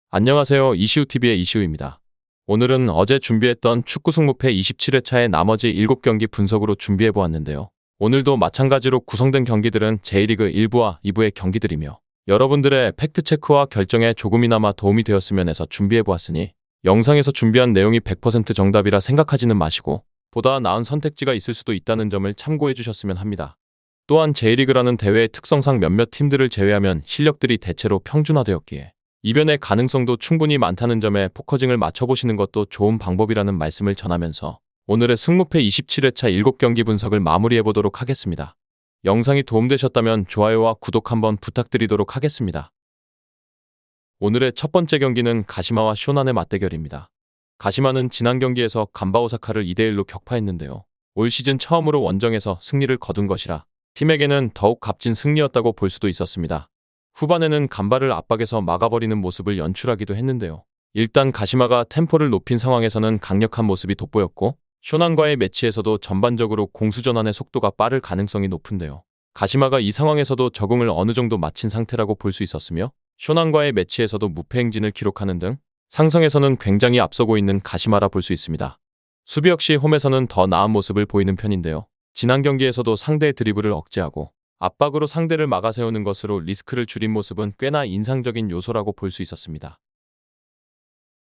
안녕하세요. 이시우TV의 이시우입니다. 오늘은 어제 준비했던 축구 승무패 27회차의 나머지 7경기 분석으로 준비해보았는데요. 오늘도 마찬가지로 구성된 경기들은 J리그 1부와 2부의 경기들이며 여러분들의 팩트체크와 결정에 조금이나마 도움이 되었으면 해서 준비해보았으니 영상에서 준비한 내용이 100% 정답이라 생각하지는 마시고 보다 나은 선택지가 있을 수도 있다는 점을 참고해 주셨으면 합니다. 또한 J리그라는 대회의 특성상 몇몇 팀들을 제외하면 실력들이 대체로 평준화되었기에 이변의 가능성도 충분히 많다는 점에 포커징을 맞춰보시는 것도 좋은 방법이라는 말씀을 전하면서 오늘의 승무패 27회차 7경기 분석을 마무리해보도록 하겠습니다. 영상이 도움되셨다면 좋아요와 구독 한번 부탁드리도록 하겠습니다. 오늘의 첫 번째 경기는 가시마와 쇼난의 맞대결입니다. 가시마는 지난 경기에서 간바 오사카를 2대1로 격파했는데요. 올 시즌 처음으로 원정에서 승리를 거둔 것이라 팀에게는 더욱 값진 승리였다고 볼 수도 있었습니다. 후반에는 간바를 압박해서 막아버리는 모습을 연출하기도 했는데요. 일단 가시마가 템포를 높인 상황에서는 강력한 모습이 돋보였고 쇼난과의 매치에서도 전반적으로 공수 전환의 속도가 빠를 가능성이 높은데요. 가시마가 이 상황에서도 적응을 어느 정도 마친 상태라고 볼 수 있었으며 쇼난과의 매치에서도 무패 행진을 기록하는 등 상성에서는 굉장히 앞서고 있는 가시마라 볼 수 있습니다. 수비 역시 홈에서는 더 나은 모습을 보이는 편인데요. 지난 경기에서도 상대의 드리블을 억제하고 압박으로 상대를 막아세우는 것으로 리스크를 줄인 모습은 꽤나 인상적인 요소라고 볼 수 있었습니다.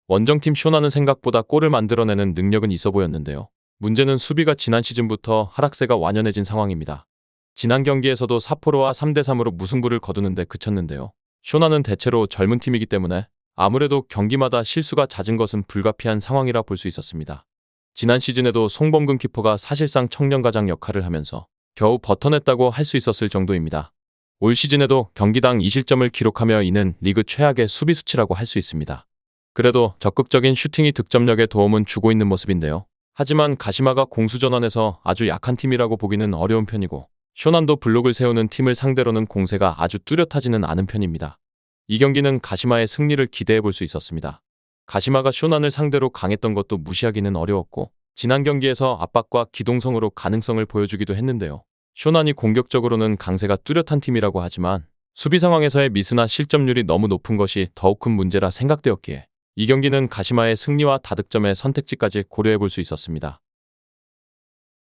원정팀 쇼나는 생각보다 골을 만들어내는 능력은 있어 보였는데요. 문제는 수비가 지난 시즌부터 하락세가 완연해진 상황입니다. 지난 경기에서도 삿포로와 3대3으로 무승부를 거두는데 그쳤는데요. 쇼나는 대체로 젊은 팀이기 때문에 아무래도 경기마다 실수가 잦은 것은 불가피한 상황이라 볼 수 있었습니다. 지난 시즌에도 송범근 키퍼가 사실상 청년가장 역할을 하면서 겨우 버텨냈다고 할 수 있었을 정도입니다. 올 시즌에도 경기당 2실점을 기록하며 이는 리그 최악의 수비 수치라고 할 수 있습니다. 그래도 적극적인 슈팅이 득점력에 도움은 주고 있는 모습인데요. 하지만 가시마가 공수 전환에서 아주 약한 팀이라고 보기는 어려운 편이고 쇼난도 블록을 세우는 팀을 상대로는 공세가 아주 뚜렷하지는 않은 편입니다. 이 경기는 가시마의 승리를 기대해 볼 수 있었습니다. 가시마가 쇼난을 상대로 강했던 것도 무시하기는 어려웠고 지난 경기에서 압박과 기동성으로 가능성을 보여주기도 했는데요. 쇼난이 공격적으로는 강세가 뚜렷한 팀이라고 하지만 수비 상황에서의 미스나 실점률이 너무 높은 것이 더욱 큰 문제라 생각되었기에 이 경기는 가시마의 승리와 다득점의 선택지까지 고려해 볼 수 있었습니다.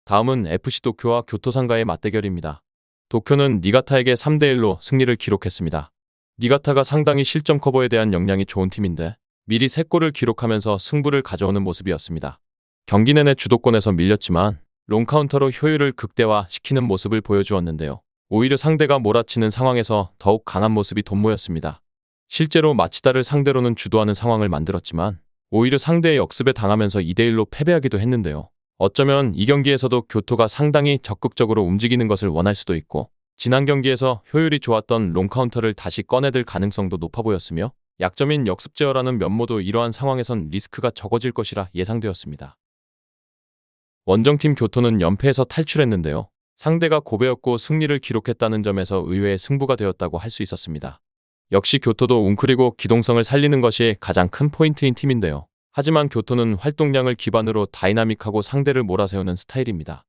다음은 FC 도쿄와 교토상가의 맞대결입니다. 도쿄는 니가타에게 3대1로 승리를 기록했습니다. 니가타가 상당히 실점 커버에 대한 역량이 좋은 팀인데 미리 3골을 기록하면서 승부를 가져오는 모습이었습니다. 경기 내내 주도권에서 밀렸지만 롱카운터로 효율을 극대화시키는 모습을 보여주었는데요. 오히려 상대가 몰아치는 상황에서 더욱 강한 모습이 돋보였습니다. 실제로 마치다를 상대로는 주도하는 상황을 만들었지만 오히려 상대의 역습에 당하면서 2대1로 패배하기도 했는데요. 어쩌면 이 경기에서도 교토가 상당히 적극적으로 움직이는 것을 원할 수도 있고 지난 경기에서 효율이 좋았던 롱카운터를 다시 꺼내들 가능성도 높아 보였으며 약점인 역습 제어라는 면모도 이러한 상황에선 리스크가 적어질 것이라 예상되었습니다. 원정팀 교토는 연패에서 탈출했는데요. 상대가 고베였고 승리를 기록했다는 점에서 의외의 승부가 되었다고 할 수 있었습니다. 역시 교토도 웅크리고 기동성을 살리는 것이 가장 큰 포인트인 팀인데요. 하지만 교토는 활동량을 기반으로 다이나믹하고 상대를 몰아세우는 스타일입니다.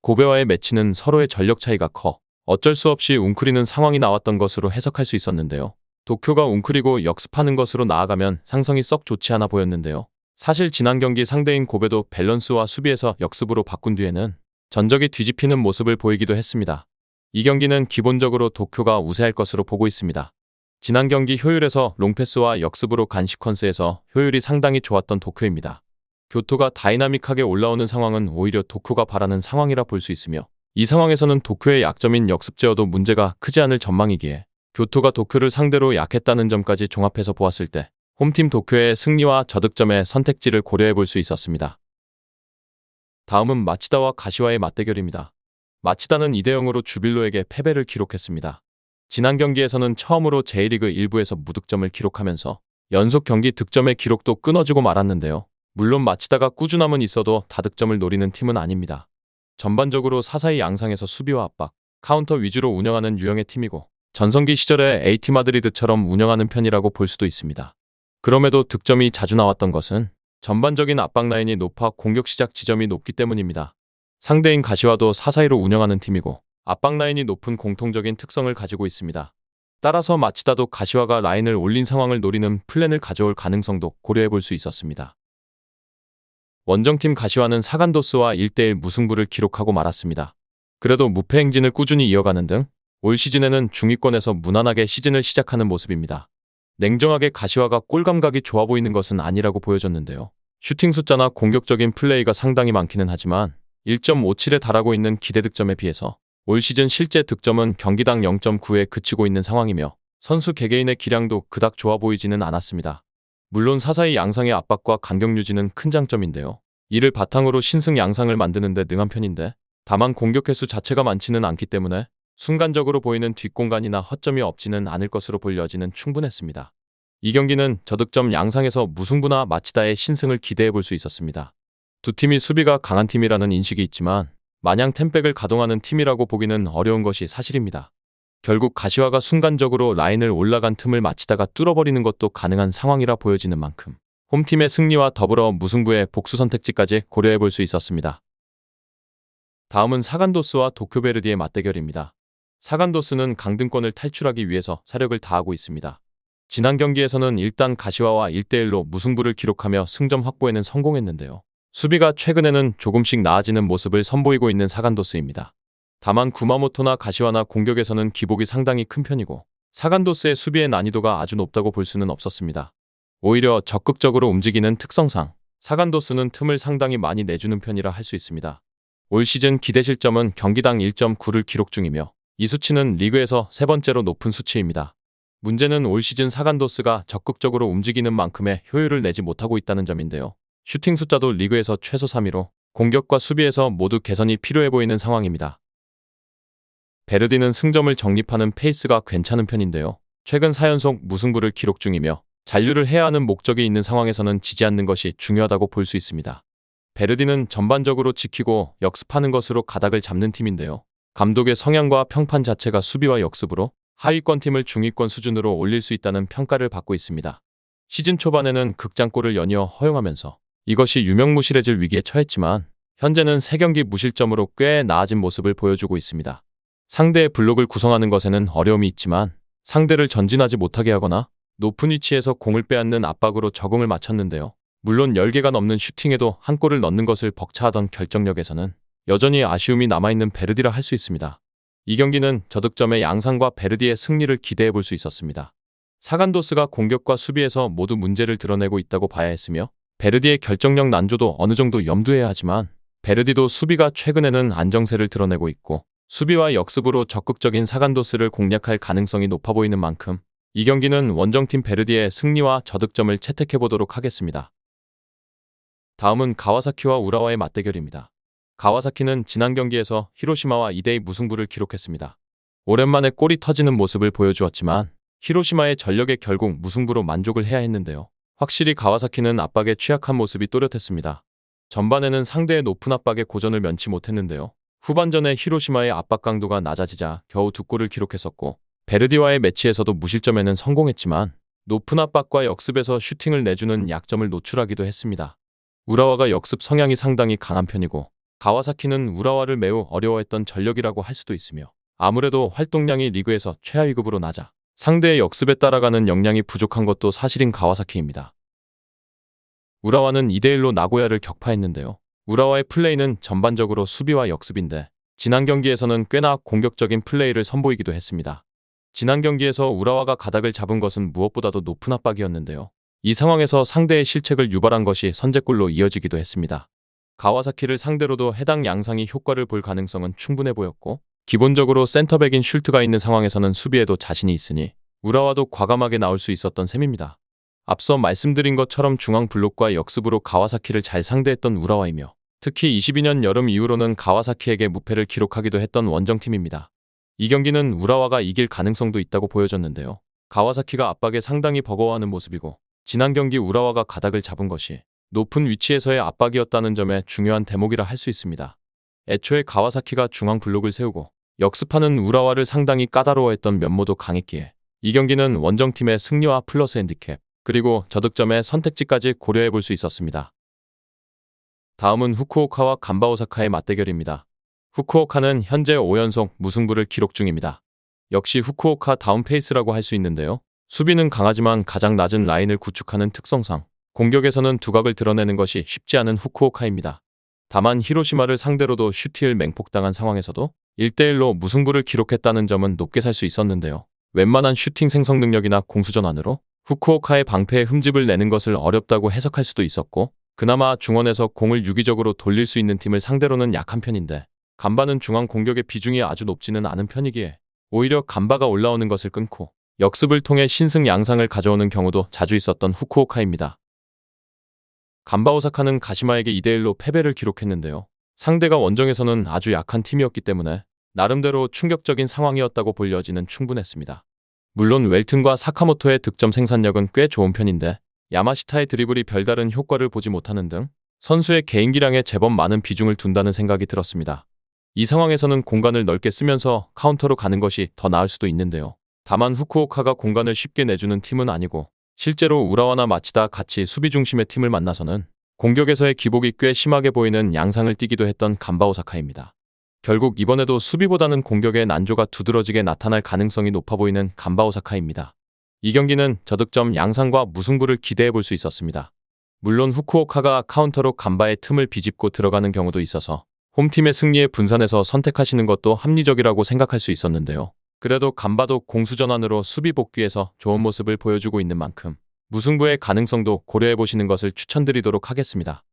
고베와의 매치는 서로의 전력 차이가 커 어쩔 수 없이 웅크리는 상황이 나왔던 것으로 해석할 수 있었는데요. 도쿄가 웅크리고 역습하는 것으로 나아가면 상성이 썩 좋지 않아 보였는데요. 사실 지난 경기 상대인 고베도 밸런스와 수비에서 역습으로 바꾼 뒤에는 전적이 뒤집히는 모습을 보이기도 했습니다. 이 경기는 기본적으로 도쿄가 우세할 것으로 보고 있습니다. 지난 경기 효율에서 롱패스와 역습으로 간 시퀀스에서 효율이 상당히 좋았던 도쿄입니다. 교토가 다이나믹하게 올라오는 상황은 오히려 도쿄가 바라는 상황이라 볼 수 있으며 이 상황에서는 도쿄의 약점인 역습 제어도 문제가 크지 않을 전망이기에 교토가 도쿄를 상대로 약했다는 점까지 종합해서 보았을 때 홈팀 도쿄의 승리와 저득점의 선택지를 고려해 볼 수 있었습니다. 다음은 마치다와 가시와의 맞대결입니다. 마치다는 2대0으로 주빌로에게 패배를 기록했습니다. 지난 경기에서는 처음으로 J리그 1부에서 무득점을 기록하면서 연속 경기 득점의 기록도 끊어지고 말았는데요. 물론 마치다가 꾸준함은 있어도 다득점을 노리는 팀은 아닙니다. 전반적으로 사사히 양상에서 수비와 압박, 카운터 위주로 운영하는 유형의 팀이고 전성기 시절의 AT 마드리드처럼 운영하는 편이라고 볼 수도 있습니다. 그럼에도 득점이 자주 나왔던 것은 전반적인 압박 라인이 높아 공격 시작 지점이 높기 때문입니다. 상대인 가시와도 사사이로 운영하는 팀이고 압박 라인이 높은 공통적인 특성을 가지고 있습니다. 따라서 마치다도 가시화가 라인을 올린 상황을 노리는 플랜을 가져올 가능성도 고려해 볼 수 있었습니다. 원정팀 가시화는 사간도스와 1대1 무승부를 기록하고 말았습니다. 그래도 무패 행진을 꾸준히 이어가는 등 올 시즌에는 중위권에서 무난하게 시즌을 시작하는 모습입니다. 냉정하게 가시화가 골 감각이 좋아 보이는 것은 아니라고 보여줬는데요. 슈팅 숫자나 공격적인 플레이가 상당히 많기는 하지만 1.57에 달하고 있는 기대 득점에 비해서 올 시즌 실제 득점은 경기당 0.9에 그치고 있는 상황이며 선수 개개인의 기량도 그닥 좋아 보이지는 않았습니다. 물론 사사이 양상의 압박과 간격 유지는 큰 장점인데요. 이를 바탕으로 신승 양상을 만드는 데 능한 편인데 다만 공격 횟수 자체가 많지는 않기 때문에 순간적으로 보이는 뒷공간이나 허점이 없지는 않을 것으로 볼 여지는 충분했습니다. 이 경기는 저득점 양상에서 무승부나 마치다의 신승을 기대해 볼 수 있었습니다. 두 팀이 수비가 강한 팀이라는 인식이 있지만 마냥 템백을 가동하는 팀이라고 보기는 어려운 것이 사실입니다. 결국 가시화가 순간적으로 라인을 올라간 틈을 마치다가 뚫어버리는 것도 가능한 상황이라 보여지는 만큼 홈팀의 승리와 더불어 무승부의 복수 선택지까지 고려해 볼 수 있었습니다. 다음은 사간도스와 도쿄베르디의 맞대결입니다. 사간도스는 강등권을 탈출하기 위해서 사력을 다하고 있습니다. 지난 경기에서는 일단 가시화와 1대1로 무승부를 기록하며 승점 확보에는 성공했는데요. 수비가 최근에는 조금씩 나아지는 모습을 선보이고 있는 사간도스입니다. 다만 구마모토나 가시화나 공격에서는 기복이 상당히 큰 편이고 사간도스의 수비의 난이도가 아주 높다고 볼 수는 없었습니다. 오히려 적극적으로 움직이는 특성상 사간도스는 틈을 상당히 많이 내주는 편이라 할 수 있습니다. 올 시즌 기대 실점은 경기당 1.9를 기록 중이며 이 수치는 리그에서 세 번째로 높은 수치입니다. 문제는 올 시즌 사간도스가 적극적으로 움직이는 만큼의 효율을 내지 못하고 있다는 점인데요. 슈팅 숫자도 리그에서 최소 3위로 공격과 수비에서 모두 개선이 필요해 보이는 상황입니다. 베르디는 승점을 정립하는 페이스가 괜찮은 편인데요. 최근 4연속 무승부를 기록 중이며 잔류를 해야 하는 목적이 있는 상황에서는 지지 않는 것이 중요하다고 볼 수 있습니다. 베르디는 전반적으로 지키고 역습하는 것으로 가닥을 잡는 팀인데요. 감독의 성향과 평판 자체가 수비와 역습으로 하위권 팀을 중위권 수준으로 올릴 수 있다는 평가를 받고 있습니다. 시즌 초반에는 극장골을 연이어 허용하면서 이것이 유명무실해질 위기에 처했지만 현재는 3경기 무실점으로 꽤 나아진 모습을 보여주고 있습니다. 상대의 블록을 구성하는 것에는 어려움이 있지만 상대를 전진하지 못하게 하거나 높은 위치에서 공을 빼앗는 압박으로 적응을 마쳤는데요. 물론 10개가 넘는 슈팅에도 한 골을 넣는 것을 벅차하던 결정력에서는 여전히 아쉬움이 남아있는 베르디라 할 수 있습니다. 이 경기는 저득점의 양상과 베르디의 승리를 기대해 볼 수 있었습니다. 사간도스가 공격과 수비에서 모두 문제를 드러내고 있다고 봐야 했으며 베르디의 결정력 난조도 어느 정도 염두해야 하지만 베르디도 수비가 최근에는 안정세를 드러내고 있고 수비와 역습으로 적극적인 사간도스를 공략할 가능성이 높아 보이는 만큼 이 경기는 원정팀 베르디의 승리와 저득점을 채택해 보도록 하겠습니다. 다음은 가와사키와 우라와의 맞대결입니다. 가와사키는 지난 경기에서 히로시마와 2대2 무승부를 기록했습니다. 오랜만에 골이 터지는 모습을 보여주었지만 히로시마의 전력에 결국 무승부로 만족을 해야 했는데요. 확실히 가와사키는 압박에 취약한 모습이 또렷했습니다. 전반에는 상대의 높은 압박에 고전을 면치 못했는데요. 후반전에 히로시마의 압박 강도가 낮아지자 겨우 2골을 기록했었고 베르디와의 매치에서도 무실점에는 성공했지만 높은 압박과 역습에서 슈팅을 내주는 약점을 노출하기도 했습니다. 우라와가 역습 성향이 상당히 강한 편이고 가와사키는 우라와를 매우 어려워했던 전력이라고 할 수도 있으며 아무래도 활동량이 리그에서 최하위급으로 낮아 상대의 역습에 따라가는 역량이 부족한 것도 사실인 가와사키입니다. 우라와는 2대1로 나고야를 격파했는데요. 우라와의 플레이는 전반적으로 수비와 역습인데 지난 경기에서는 꽤나 공격적인 플레이를 선보이기도 했습니다. 지난 경기에서 우라와가 가닥을 잡은 것은 무엇보다도 높은 압박이었는데요. 이 상황에서 상대의 실책을 유발한 것이 선제골로 이어지기도 했습니다. 가와사키를 상대로도 해당 양상이 효과를 볼 가능성은 충분해 보였고 기본적으로 센터백인 슐트가 있는 상황에서는 수비에도 자신이 있으니 우라와도 과감하게 나올 수 있었던 셈입니다. 앞서 말씀드린 것처럼 중앙 블록과 역습으로 가와사키를 잘 상대했던 우라와이며 특히 22년 여름 이후로는 가와사키에게 무패를 기록하기도 했던 원정팀입니다. 이 경기는 우라와가 이길 가능성도 있다고 보여졌는데요. 가와사키가 압박에 상당히 버거워하는 모습이고 지난 경기 우라와가 가닥을 잡은 것이 높은 위치에서의 압박이었다는 점에 중요한 대목이라 할 수 있습니다. 애초에 가와사키가 중앙 블록을 세우고 역습하는 우라와를 상당히 까다로워했던 면모도 강했기에 이 경기는 원정팀의 승리와 플러스 핸디캡 그리고 저득점의 선택지까지 고려해 볼 수 있었습니다. 다음은 후쿠오카와 간바 오사카의 맞대결입니다. 후쿠오카는 현재 5연속 무승부를 기록 중입니다. 역시 후쿠오카 다운 페이스라고 할 수 있는데요. 수비는 강하지만 가장 낮은 라인을 구축하는 특성상 공격에서는 두각을 드러내는 것이 쉽지 않은 후쿠오카입니다. 다만 히로시마를 상대로도 슈팅을 맹폭당한 상황에서도 1대1로 무승부를 기록했다는 점은 높게 살 수 있었는데요. 웬만한 슈팅 생성 능력이나 공수전환으로 후쿠오카의 방패에 흠집을 내는 것을 어렵다고 해석할 수도 있었고, 그나마 중원에서 공을 유기적으로 돌릴 수 있는 팀을 상대로는 약한 편인데 간바는 중앙 공격의 비중이 아주 높지는 않은 편이기에 오히려 간바가 올라오는 것을 끊고 역습을 통해 신승 양상을 가져오는 경우도 자주 있었던 후쿠오카입니다. 간바 오사카는 가시마에게 2대1로 패배를 기록했는데요. 상대가 원정에서는 아주 약한 팀이었기 때문에 나름대로 충격적인 상황이었다고 볼 여지는 충분했습니다. 물론 웰튼과 사카모토의 득점 생산력은 꽤 좋은 편인데 야마시타의 드리블이 별다른 효과를 보지 못하는 등 선수의 개인기량에 제법 많은 비중을 둔다는 생각이 들었습니다. 이 상황에서는 공간을 넓게 쓰면서 카운터로 가는 것이 더 나을 수도 있는데요. 다만 후쿠오카가 공간을 쉽게 내주는 팀은 아니고 실제로 우라와나 마치다 같이 수비 중심의 팀을 만나서는 공격에서의 기복이 꽤 심하게 보이는 양상을 띠기도 했던 간바 오사카입니다. 결국 이번에도 수비보다는 공격의 난조가 두드러지게 나타날 가능성이 높아 보이는 간바 오사카입니다. 이 경기는 저득점 양상과 무승부를 기대해 볼 수 있었습니다. 물론 후쿠오카가 카운터로 간바의 틈을 비집고 들어가는 경우도 있어서 홈팀의 승리에 분산해서 선택하시는 것도 합리적이라고 생각할 수 있었는데요. 그래도 간바도 공수전환으로 수비 복귀에서 좋은 모습을 보여주고 있는 만큼 무승부의 가능성도 고려해 보시는 것을 추천드리도록 하겠습니다.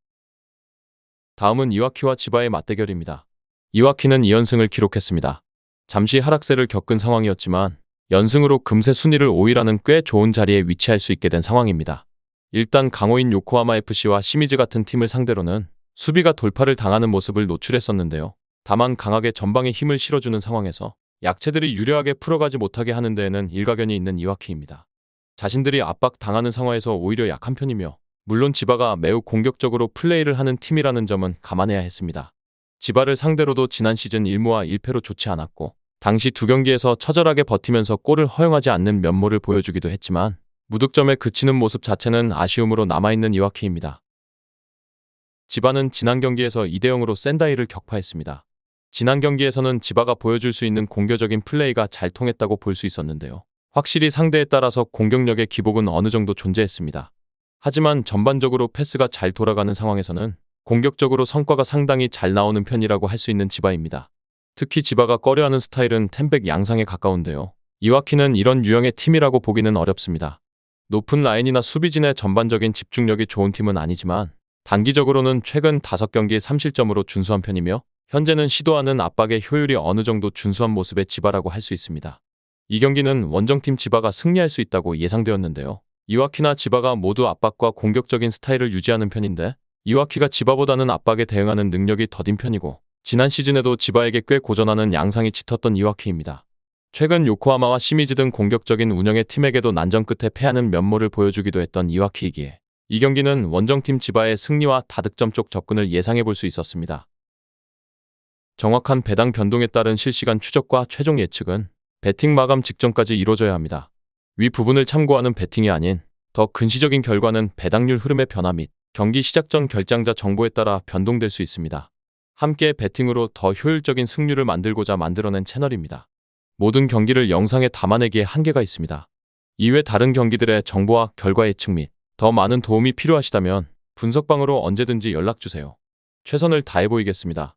다음은 이와키와 지바의 맞대결입니다. 이와키는 2연승을 기록했습니다. 잠시 하락세를 겪은 상황이었지만 연승으로 금세 순위를 5위라는 꽤 좋은 자리에 위치할 수 있게 된 상황입니다. 일단 강호인 요코하마 FC와 시미즈 같은 팀을 상대로는 수비가 돌파를 당하는 모습을 노출했었는데요. 다만 강하게 전방에 힘을 실어주는 상황에서 약체들이 유려하게 풀어가지 못하게 하는 데에는 일가견이 있는 이와키입니다. 자신들이 압박당하는 상황에서 오히려 약한 편이며 물론 지바가 매우 공격적으로 플레이를 하는 팀이라는 점은 감안해야 했습니다. 지바를 상대로도 지난 시즌 1무와 1패로 좋지 않았고 당시 두 경기에서 처절하게 버티면서 골을 허용하지 않는 면모를 보여주기도 했지만 무득점에 그치는 모습 자체는 아쉬움으로 남아있는 이와키입니다. 지바는 지난 경기에서 2대0으로 센다이를 격파했습니다. 지난 경기에서는 지바가 보여줄 수 있는 공격적인 플레이가 잘 통했다고 볼 수 있었는데요. 확실히 상대에 따라서 공격력의 기복은 어느 정도 존재했습니다. 하지만 전반적으로 패스가 잘 돌아가는 상황에서는 공격적으로 성과가 상당히 잘 나오는 편이라고 할 수 있는 지바입니다. 특히 지바가 꺼려하는 스타일은 템백 양상에 가까운데요. 이와키는 이런 유형의 팀이라고 보기는 어렵습니다. 높은 라인이나 수비진의 전반적인 집중력이 좋은 팀은 아니지만 단기적으로는 최근 5경기 3실점으로 준수한 편이며 현재는 시도하는 압박의 효율이 어느 정도 준수한 모습의 지바라고 할 수 있습니다. 이 경기는 원정팀 지바가 승리할 수 있다고 예상되었는데요. 이와키나 지바가 모두 압박과 공격적인 스타일을 유지하는 편인데 이와키가 지바보다는 압박에 대응하는 능력이 더딘 편이고 지난 시즌에도 지바에게 꽤 고전하는 양상이 짙었던 이와키입니다. 최근 요코하마와 시미즈 등 공격적인 운영의 팀에게도 난전 끝에 패하는 면모를 보여주기도 했던 이와키이기에 이 경기는 원정팀 지바의 승리와 다득점 쪽 접근을 예상해 볼 수 있었습니다. 정확한 배당 변동에 따른 실시간 추적과 최종 예측은 배팅 마감 직전까지 이루어져야 합니다. 위 부분을 참고하는 배팅이 아닌 더 근시적인 결과는 배당률 흐름의 변화 및 경기 시작 전 결장자 정보에 따라 변동될 수 있습니다. 함께 배팅으로 더 효율적인 승률을 만들고자 만들어낸 채널입니다. 모든 경기를 영상에 담아내기에 한계가 있습니다. 이외 다른 경기들의 정보와 결과 예측 및 더 많은 도움이 필요하시다면 분석방으로 언제든지 연락주세요. 최선을 다해 보이겠습니다.